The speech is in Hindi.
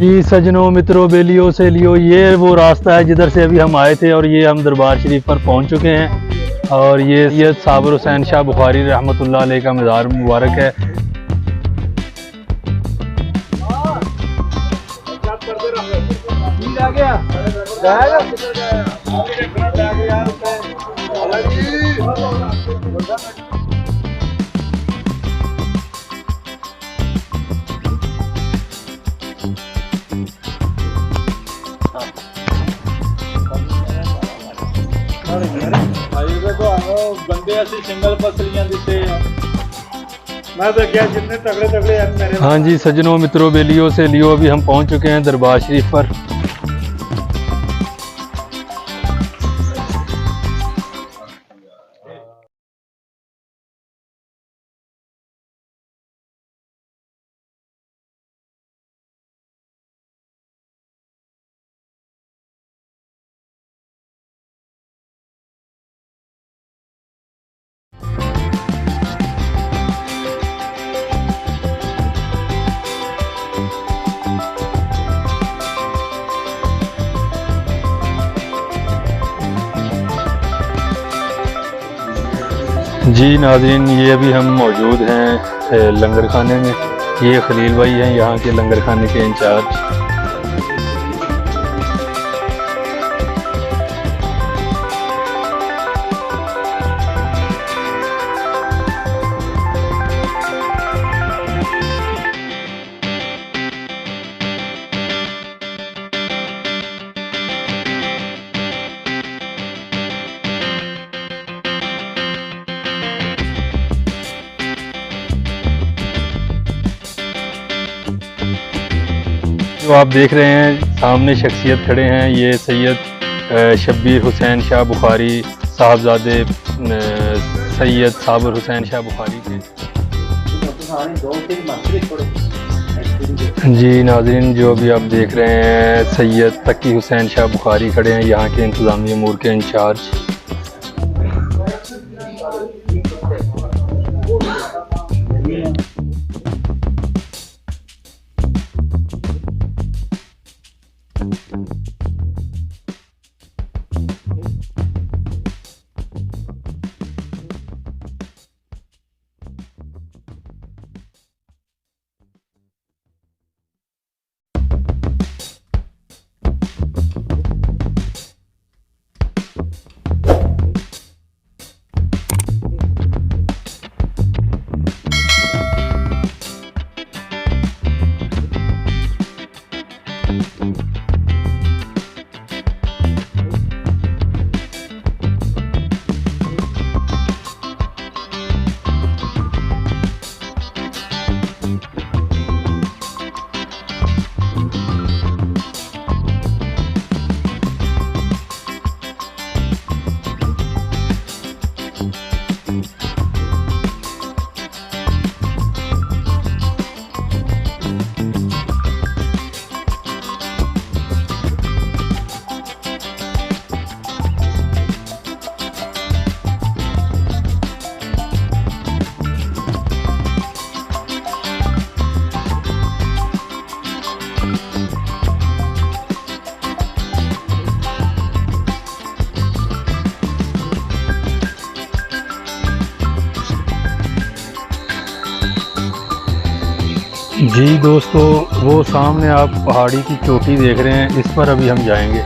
जी सजनों मित्रों बेलियों से लियो, ये वो रास्ता है जिधर से अभी हम आए थे और ये हम दरबार शरीफ पर पहुंच चुके हैं। और ये सैयद साबर हुसैन शाह बुखारी रहमतुल्लाह अलैह का मज़ार मुबारक है। बंदे ऐसे सिंगल पसलियां देते हैं। मैं तो क्या जितने तगड़े तगड़े हैं मेरे। हाँ जी सजनों मित्रों बेलियों से लियो, अभी हम पहुंच चुके हैं दरबार शरीफ पर। जी नाज़रीन, ये अभी हम मौजूद हैं लंगर खाने में। ये खलील भाई हैं यहाँ के लंगर खाने के इंचार्ज। जो आप देख रहे हैं सामने शख्सियत खड़े हैं, ये सैयद शब्बीर हुसैन शाह बुखारी साहबजादे सैयद साबर हुसैन शाह बुखारी के। जी नाज़रीन, जो अभी आप देख रहे हैं सैयद तकी हुसैन शाह बुखारी खड़े हैं, यहाँ के इंतज़ामी अमूर के इंचार्ज। जी दोस्तों, वो सामने आप पहाड़ी की चोटी देख रहे हैं, इस पर अभी हम जाएंगे।